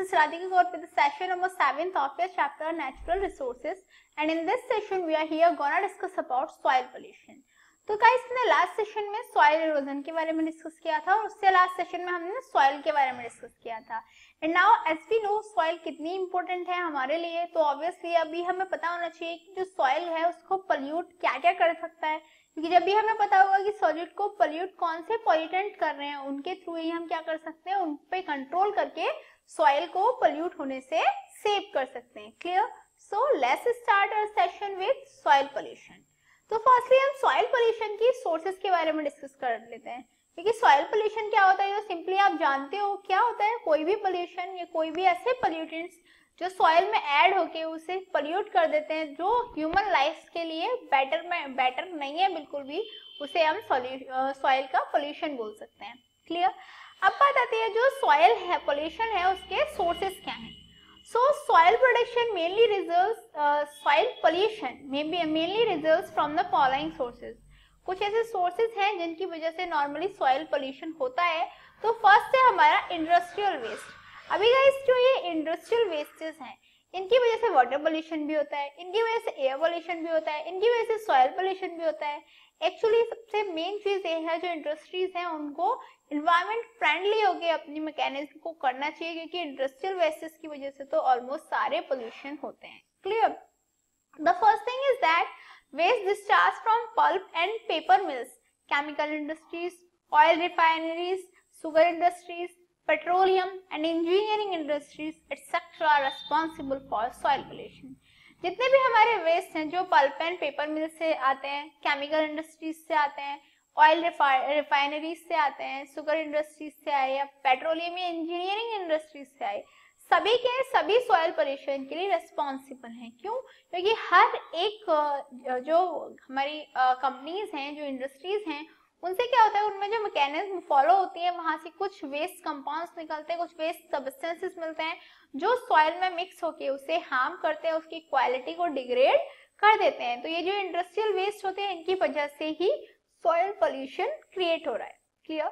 is Radhika Gaur with the session number 7th of your chapter Natural Resources, and in this session we are here gonna discuss about soil pollution. तो guys हमने last session में soil erosion के बारे में discuss किया था और उससे लास्ट सेशन में हमने सॉइल के बारे में डिस्कस किया था. And now as we know soil कितनी इंपॉर्टेंट है हमारे लिए, तो ऑब्वियसली अभी हमें पता होना चाहिए कि जो सॉइल है उसको पोल्यूट क्या क्या कर सकता है, क्योंकि जब भी हमें पता होगा कि सॉलिड को पोल्यूट कौन से पॉल्यूटेंट कर रहे हैं उनके थ्रू ही हम क्या कर सकते हैं, उन पे कंट्रोल करके सॉइल को पोल्यूट होने से सेव कर सकते हैं. Clear? So let's start our session with soil pollution. तो फर्स्टली हम सॉइल पोल्यूशन की सोर्सेज के बारे में डिस्कस कर लेते हैं, क्योंकि सॉइल पोल्यूशन क्या होता है, जो सिंपली आप जानते हो क्या होता है. कोई भी पोल्यूशन या कोई भी ऐसे पोल्यूटेंट्स जो सॉइल में ऐड होके उसे पोल्यूट कर देते हैं, जो ह्यूमन लाइफ के लिए बेटर नहीं है बिल्कुल भी, उसे हम सॉइल का पोल्यूशन बोल सकते हैं. क्लियर? अब बात आती है जो सॉइल है पोल्यूशन है उसके सोर्सेज क्या हैं. So soil production mainly soil pollution mainly results from the following sources. कुछ ऐसे sources हैं जिनकी वजह से normally soil pollution होता है. तो फर्स्ट है हमारा इंडस्ट्रियल वेस्ट. अभी गाइस जो ये इंडस्ट्रियल वेस्टेज हैं इनकी वजह से वाटर पोल्यूशन भी होता है, इनकी वजह से एयर पोल्यूशन भी होता है, इनकी वजह से सॉइल पोल्यूशन भी होता है. एक्चुअली सबसे मेन चीज ये है जो इंडस्ट्रीज हैं उनको एनवायरमेंट फ्रेंडली होके अपनी मैकेनिज्म को करना चाहिए, क्योंकि इंडस्ट्रियल वेस्टेज की वजह से तो ऑलमोस्ट सारे पोल्यूशन होते हैं. Clear? The first thing is that waste discharge from pulp and paper mills, chemical industries, oil refineries, sugar industries, petroleum and engineering industries etc. are responsible for soil pollution. जितने भी हमारे waste हैं जो pulp and paper मिल से आते हैं, chemical industries से आते हैं, ऑयल रिफाइनरीज से आते हैं, शुगर इंडस्ट्रीज से आए या पेट्रोलियम या इंजीनियरिंग इंडस्ट्रीज से आए, सभी के सभी सॉइल पोल्यूशन के लिए रेस्पॉन्सिबल हैं. क्यों? क्योंकि हर एक जो हमारी कंपनीज हैं, जो इंडस्ट्रीज हैं, उनसे क्या होता है, उनमें जो मैकेनिज्म फॉलो होती है वहां से कुछ वेस्ट कंपाउंड्स निकलते हैं, कुछ वेस्ट सब्सटेंसेस मिलते हैं जो सॉइल में मिक्स होके उसे हार्म करते हैं, उसकी क्वालिटी को डिग्रेड कर देते हैं. तो ये जो इंडस्ट्रियल वेस्ट होते हैं इनकी वजह से ही सॉइल पोल्यूशन क्रिएट हो रहा है. क्लियर?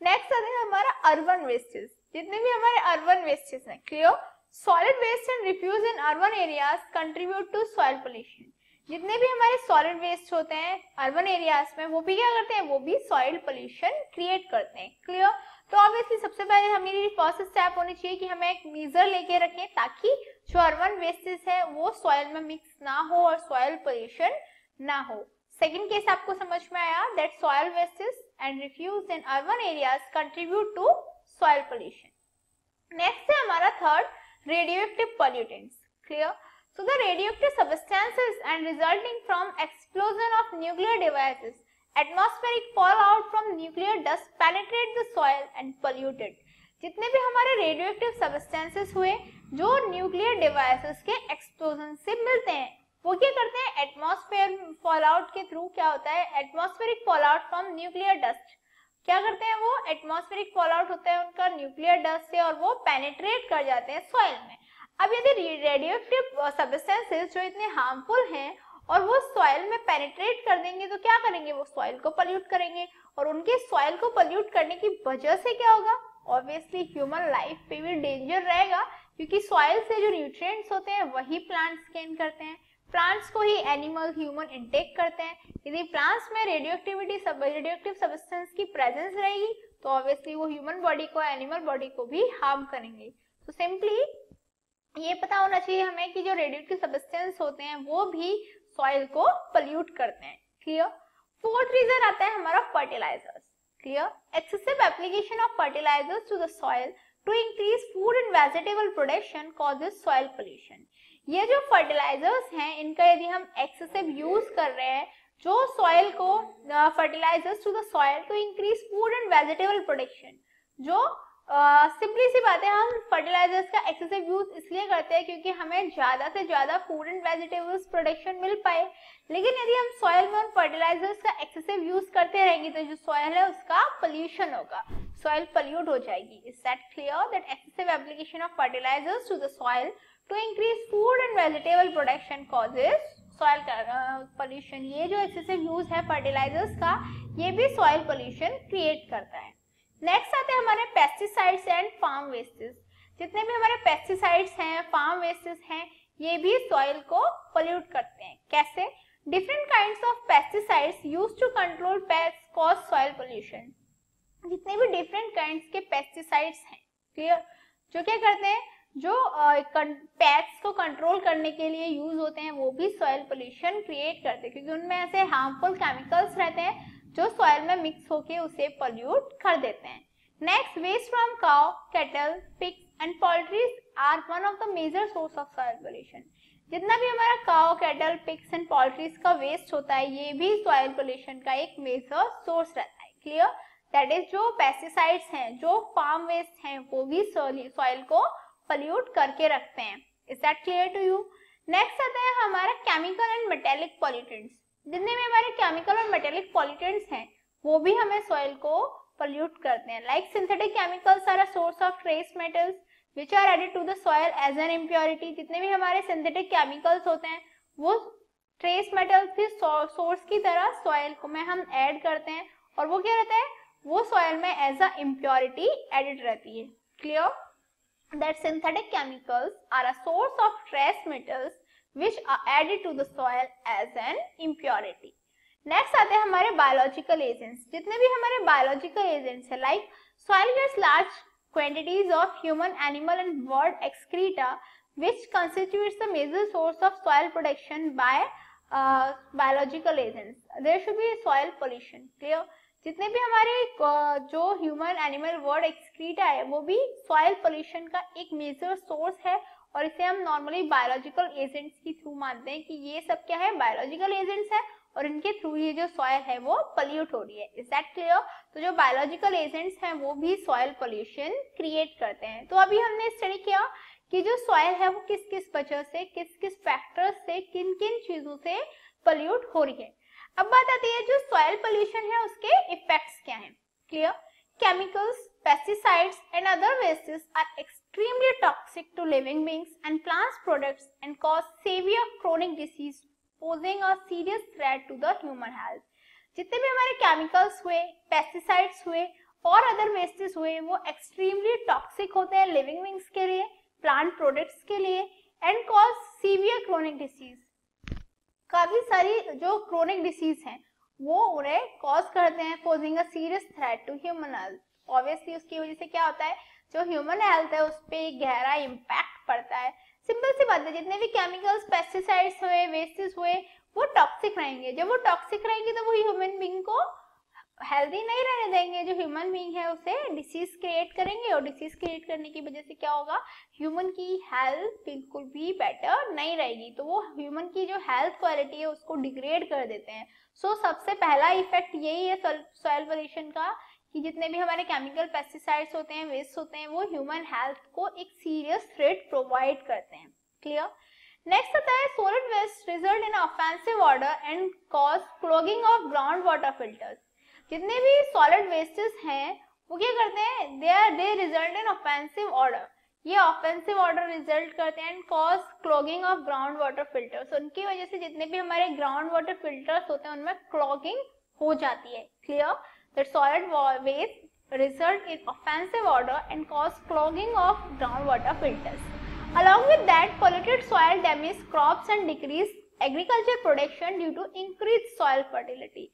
नेक्स्ट आता है हमारा अर्बन वेस्टेज. जितने भी हमारे अर्बन वेस्टेज हैं, clear, solid waste and refuse in urban areas contribute to soil pollution. जितने भी हमारे सॉलिड वेस्ट होते हैं अर्बन एरियाज में वो भी क्या करते हैं, वो भी सॉइल पोल्यूशन क्रिएट करते हैं. क्लियर? तो ऑब्वियसली सबसे पहले हमारी फर्स्ट स्टेप होनी चाहिए कि हमें एक मेजर लेके रखें ताकि जो अर्बन वेस्टेज है वो सॉइल में मिक्स ना हो और सॉइल पोल्यूशन ना हो. सेकंड केस आपको समझ में आया that soil wastage and refuse in urban areas contribute to soil pollution. Next है हमारा third, radioactive pollutants. Clear? So the radioactive substances and resulting from explosion of nuclear devices, atmospheric fallout from nuclear dust penetrate the soil and pollute it. जितने भी हमारे radioactive substances हुए जो nuclear devices के explosion से मिलते हैं, वो क्या करते हैं, एटमॉस्फेयर फॉलआउट के थ्रू क्या होता है, atmospheric fallout from nuclear dust, क्या करते हैं वो एटमॉस्फेरिक फॉलआउट होता है उनका न्यूक्लियर डस्ट से और वो पेनिट्रेट कर जाते हैं सॉइल में. अब यदि रेडियोएक्टिव सब्सटेंसेस जो इतने हार्मफुल हैं और वो सॉइल में पेनिट्रेट कर देंगे तो क्या करेंगे, वो सॉइल को पोल्यूट करेंगे, और उनके सॉइल को पोल्यूट करने की वजह से क्या होगा, ऑब्वियसली ह्यूमन लाइफ पे भी डेंजर रहेगा, क्योंकि सॉइल से जो न्यूट्रिएंट्स होते हैं वही प्लांट्स गेन करते हैं, प्लांट्स को ही एनिमल ह्यूमन इनटेक करते हैं. यदि प्लांट्स में रेडियोएक्टिव सब्सटेंस की प्रेजेंस रहेगी तो ऑब्वियसली वो ह्यूमन बॉडी को, एनिमल बॉडी को भी हार्म करेंगे. तो सिंपली ये पता होना चाहिए हमें कि जो रेडियोएक्टिव सब्सटेंस होते हैं वो भी सॉइल को पोल्यूट करते हैं. क्लियर? फोर्थ रीजन आता है हमारा fertilisers. Clear? Excessive application of fertilisers to the soil to increase food and vegetable production causes soil pollution. ये जो फर्टिलाइजर्स हैं इनका यदि हम एक्सेसिव यूज कर रहे हैं जो सॉइल को, fertilisers to the soil to increase food and vegetable production, जो सिंपली सी बात है, हम फर्टिलाइजर्स का एक्सेसिव यूज इसलिए करते हैं क्योंकि हमें ज्यादा से ज्यादा फूड एंड वेजिटेबल्स प्रोडक्शन मिल पाए. लेकिन यदि हम सॉइल में उन फर्टिलाइजर्स का एक्सेसिव यूज करते रहेंगे तो जो सॉइल है उसका पोल्यूशन होगा, सॉइल पोल्यूट हो जाएगी. Is that clear that excessive application of fertilisers to the soil to increase food and vegetable production causes soil pollution. ये जो एक्सेसिव यूज है फर्टिलाइजर्स का ये भी सॉइल पोल्यूशन क्रिएट करता है. नेक्स्ट आते हैं हमारे पेस्टिसाइड्स एंड फार्म वेस्टेज. जितने भी हमारे पेस्टिसाइड्स हैं, फार्म वेस्टेस हैं, ये भी सॉइल को पोल्यूट करते हैं। कैसे? Different kinds of pesticides used to control pests cause soil pollution. जितने भी डिफरेंट काइंड्स के पेस्टिसाइड्स हैं, क्लियर, जो क्या करते हैं, जो पेस्ट्स को कंट्रोल करने के लिए यूज होते हैं, वो भी सॉइल पोल्यूशन क्रिएट करते हैं, क्योंकि उनमें ऐसे हार्मफुल केमिकल्स रहते हैं जो सॉइल में मिक्स होके उसे पोल्यूट कर देते हैं। Next, waste from cow, cattle, pigs and poultries are one of the major source of soil pollution. जितना भी हमारा cow, cattle, pigs and poultries का वेस्ट होता है, ये भी सॉइल पोल्यूशन का एक मेजर सोर्स रहता है। क्लियर? दैट इज जो पेस्टिसाइड्स हैं, जो फार्म वेस्ट हैं, वो भी सॉइल को पोल्यूट करके रखते हैं। Is that clear to you? Next आता है हमारा केमिकल एंड मेटेलिक पॉल्यूटेंट्स। जितने भी हमारे केमिकल और मेटेलिक पॉल्यूटेंट्स हैं, वो भी हमें सॉइल को पोल्यूट करते हैं। Like synthetic chemicals are a source of trace metals which are added to the soil as an impurity. जितने भी हमारे सिंथेटिक केमिकल्स होते हैं, वो ट्रेस मेटल्स भी सोर्स की तरह सॉइल को में हम ऐड करते हैं, और वो क्या रहता है, वो सॉइल में एज अ इम्प्योरिटी एडेड रहती है। Clear? That synthetic chemicals are a source of trace metals which are added to the soil as an impurity. Next आते हैं हमारे biological agents। जितने भी हमारे biological agents हैं, like soil gets large quantities of human, animal and bird excreta which constitutes the major source of soil production by biological agents. There should be soil pollution. Clear? जितने भी हमारे जो human, animal, bird excreta है, वो भी soil pollution का एक major source है, और इसे हम नॉर्मली बायोलॉजिकल एजेंट्स के थ्रू मानते हैं कि ये सब क्या है, बायोलॉजिकल एजेंट्स है, और इनके थ्रू ये जो सॉइल है वो पोल्यूट हो रही है। Is that clear? तो जो बायोलॉजिकल एजेंट्स हैं, वो भी सॉइल पोल्यूशन क्रिएट करते हैं। तो अभी हमने स्टडी किया कि जो सॉइल है वो किस किस वजह से, किस किस फैक्टर्स से, किन किन चीजों से पोल्यूट हो रही है। अब बात आती है जो सॉइल पोल्यूशन है उसके इफेक्ट्स क्या हैं। Clear? Chemicals, pesticides and other wastes are extremely toxic to living beings and plants products and cause severe chronic disease posing a serious threat to the human health. जितने भी हमारे chemicals हुए, pesticides हुए और other wastes हुए, वो extremely toxic होते हैं लिविंग बीइंग्स के लिए, प्लांट प्रोडक्ट्स के लिए, and cause severe chronic disease. काफी सारी जो क्रोनिक डिसीज हैं वो उन्हें कॉज करते हैं, posing a serious threat to human health. Obviously उसकी वजह से क्या होता है, जो ह्यूमन हेल्थ है उस पर गहरा इम्पैक्ट पड़ता है। सिंपल सी बात है, जितने भी केमिकल्स, पेस्टिसाइड्स हुए, वेस्टेस हुए, वो टॉक्सिक रहेंगे। जब वो टॉक्सिक रहेंगे तो वो ह्यूमन बीइंग को हेल्दी नहीं रहने देंगे। जो ह्यूमन बीइंग है उसे डिसीज क्रिएट करेंगे, और डिसीज क्रिएट करने की वजह से क्या होगा, ह्यूमन की हेल्थ बिल्कुल भी बेटर नहीं रहेगी। तो वो ह्यूमन की जो हेल्थ क्वालिटी है उसको डिग्रेड कर देते हैं। सो सबसे पहला इफेक्ट यही है सॉइल पोल्यूशन का, कि जितने भी हमारे केमिकल, पेस्टिसाइड्स होते हैं, वेस्ट होते हैं, वो ह्यूमन हेल्थ को एक सीरियस थ्रेट प्रोवाइड करते हैं। क्लियर? नेक्स्ट आता है solid waste result in offensive order and cause clogging of ground water filters. जितने भी सॉलिड वेस्टेस हैं वो क्या करते हैं, they result in offensive order. ये ऑफेंसिव ऑर्डर रिजल्ट करते हैं and cause clogging of ground water filters. उनकी वजह से जितने भी हमारे ग्राउंड वाटर फिल्टर्स होते हैं उनमें क्लॉगिंग हो जाती है। Clear? That solid waste result in offensive order and cause clogging of ground water filters. Along with that, polluted soil damage crops and decrease agriculture production due to increased soil fertility.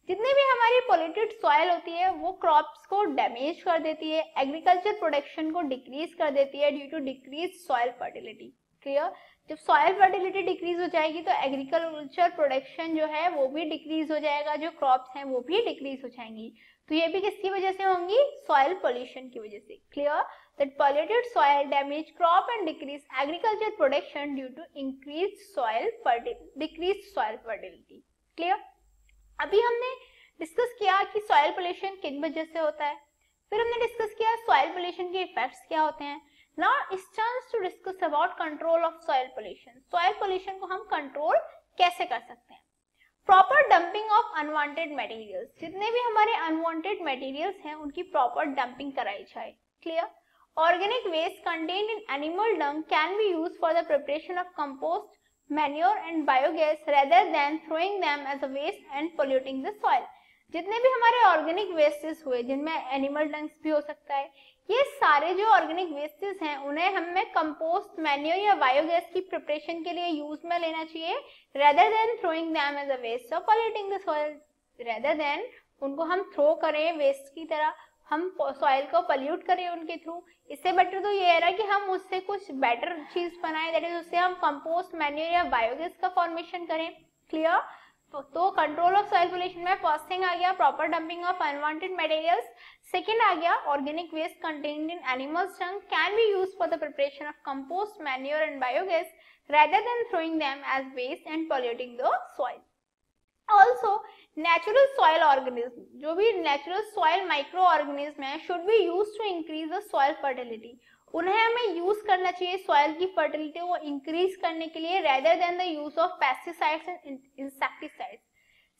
जितने भी हमारी polluted soil होती है वो crops को damage कर देती है, एग्रीकल्चर प्रोडक्शन को डिक्रीज कर देती है due to decrease soil fertility. Clear? जब सॉइल फर्टिलिटी डिक्रीज हो जाएगी तो एग्रीकल्चर प्रोडक्शन जो है वो भी डिक्रीज हो जाएगा, जो क्रॉप्स हैं वो भी डिक्रीज हो जाएंगी। तो ये भी किसकी वजह से होंगी, सॉइल पोल्यूशन की वजह से। Clear? That polluted soil damage crop and decrease agriculture production due to decreased soil fertility. Clear? अभी हमने डिस्कस किया कि सॉइल पोल्यूशन किन वजह से होता है, फिर हमने डिस्कस किया सॉइल पोल्यूशन के इफेक्ट्स क्या होते हैं। Now it's chance to discuss about control of soil pollution. Soil pollution को हम कंट्रोल कैसे कर सकते हैं। Proper dumping of unwanted materials. जितने भी हमारे अनवांटेड मटेरियल्स हैं उनकी प्रॉपर डंपिंग कराई जाए। Clear? Organic waste contained in animal dung can be used for the preparation of compost, manure and biogas rather than throwing them as a waste and polluting the soil. जितने भी हमारे organic wastes हुए, जिनमें animal dunks भी हो सकता है ये सारे जो ऑर्गेनिक वेस्टेज हैं उन्हें हमें कंपोस्ट मैन्योर या बायोगैस की प्रिपरेशन के लिए यूज में लेना चाहिए, rather than throwing them as a waste और polluting the soil. Rather than उनको हम थ्रो करें वेस्ट की तरह, हम सॉइल को पॉल्यूट करें उनके थ्रू, इससे बेटर तो ये है ना कि हम उससे कुछ बेटर चीज बनाएं, दैट इज उससे हम कंपोस्ट मैन्योर या बायोगैस का फॉर्मेशन करें। क्लियर? तो कंट्रोल ऑफ सॉइल पोल्यूशन में फर्स्ट थिंग आ गया proper dumping of unwanted materials, second आ गया organic waste contained in animals dung can be used for the preparation of compost manure and biogas rather than throwing them as waste and polluting the soil. Also, natural soil organism, जो भी natural soil micro organism है, should be used to increase the soil fertility. उन्हें हमें use करना चाहिए soil की fertility को increase करने के लिए, rather than the use of pesticides and insecticides.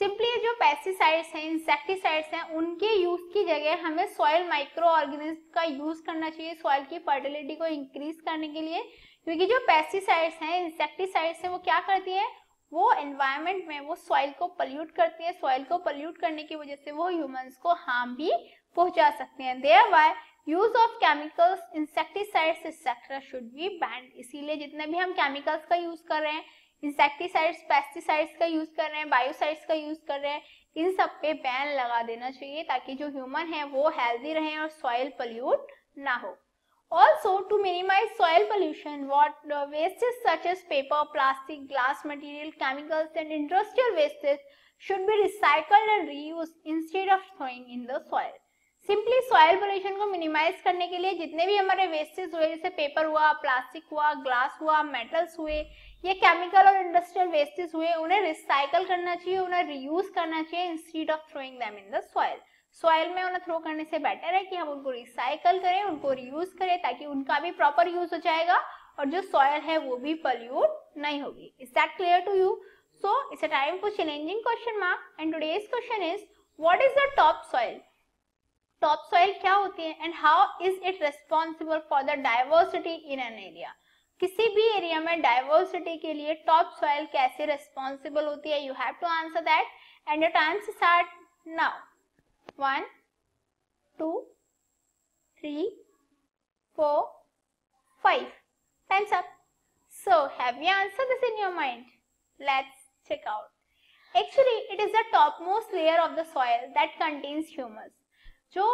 Simply जो पेस्टिसाइड्स हैं, इंसेक्टिसाइड्स हैं, उनके यूज की जगह हमें सॉइल माइक्रो ऑर्गेनिज्म का यूज करना चाहिए सॉइल की फर्टिलिटी को इंक्रीज करने के लिए, क्योंकि जो पेस्टिसाइड्स हैं, इंसेक्टिसाइड्स हैं, वो क्या करती हैं, वो एनवायरनमेंट में वो सॉइल को पॉल्यूट करती है, सॉइल को पॉल्यूट करने की वजह से वो ह्यूमंस को हार्म भी पहुंचा सकते हैं। Thereby use of chemicals, insecticides etcetera should be band. इसीलिए जितने भी हम केमिकल्स का यूज कर रहे हैं, इंसेक्टिसाइड्स, पेस्टिसाइड्स का यूज कर रहे हैं, बायोसाइड्स का यूज कर रहे हैं, इन सब पे बैन लगा देना चाहिए ताकि जो ह्यूमन है वो हेल्दी रहे और सॉइल पॉल्यूट ना हो। Also, to minimize soil pollution, wastes such as paper, plastic, glass material, chemicals and industrial wastes should be recycled and reused instead of throwing in the soil. Simply soil pollution को minimize करने के लिए जितने भी हमारे wastes हुए, जैसे paper हुआ, प्लास्टिक हुआ, ग्लास हुआ, मेटल्स हुए, ये केमिकल और इंडस्ट्रियल वेस्टेज हुए, उन्हें रिसाइकल करना चाहिए, उन्हें रीयूज करना चाहिए instead of throwing them in the soil. Soil में उन्हें थ्रो करने से बेटर है कि हम उनको रिसाइकल करें, उनको रीयूज करें, ताकि उनका भी प्रॉपर यूज हो जाएगा और जो सॉइल है वो भी पॉल्यूट नहीं होगी। Is that clear to you? So it's a time for challenging question mark and today's question is what is the top soil? Top soil क्या होती है and how is it responsible for the diversity in an area? किसी भी area में diversity के लिए top soil कैसे responsible होती है? You have to answer that and your time start now. 1, 2, 3, 4, 5. Time's up. So, have you answered this in your mind? Let's check out. Actually, it is the topmost layer of the soil that contains humus. जो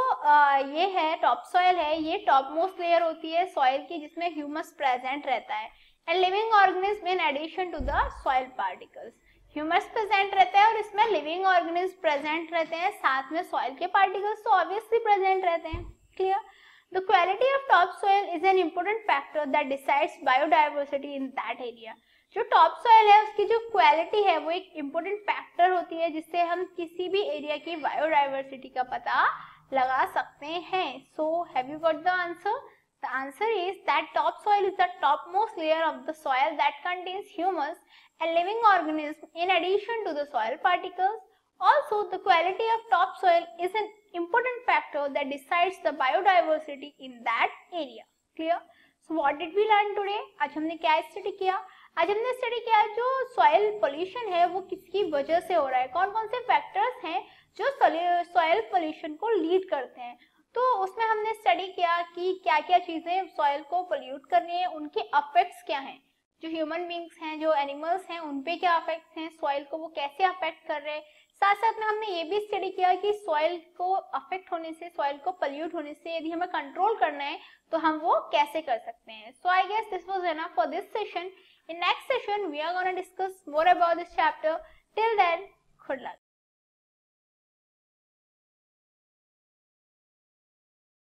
ये है top soil है, ये top most layer होती है soil की जिसमें humus present रहता है and living organism in addition to the soil particles. Humus present रहता है और इसमें लिविंग ऑर्गेनिज्म प्रेजेंट रहते हैं, साथ में सॉइल के पार्टिकल्स तो ऑब्वियसली प्रेजेंट रहते हैं। Clear? The quality of top soil is an important factor that decides biodiversity in that area. जो टॉप सॉइल है उसकी जो क्वालिटी है वो एक इंपॉर्टेंट फैक्टर होती है जिससे हम किसी भी एरिया की बायोडाइवर्सिटी का पता लगा सकते हैं। So have you got the answer? The answer is that topsoil is the topmost layer of the soil that contains humus and living organisms in addition to the soil particles. Also, the quality of topsoil is an important factor that decides the biodiversity in that area. Clear? So, what did we learn today? आज हमने क्या study किया? आज हमने study किया जो soil pollution है वो किसकी वजह से हो रहा है, कौन कौन से फैक्टर्स हैं जो सॉइल पोल्यूशन को लीड करते हैं। तो उसमें हमने स्टडी किया कि क्या क्या चीजें सॉइल को पोल्यूट कर रही हैं, उनके अफेक्ट्स क्या हैं, जो ह्यूमन बींग्स हैं, जो एनिमल्स हैं, उन पे क्या अफेक्ट्स हैं, सॉइल को वो कैसे अफेक्ट कर रहे हैं। साथ साथ में हमने ये भी स्टडी किया कि सॉइल को अफेक्ट होने से, सॉइल को पोल्यूट होने से यदि हमें कंट्रोल करना है तो हम वो कैसे कर सकते हैं। So I guess this was enough for this session. In next session we are going to discuss more about this chapter. Till then, good luck.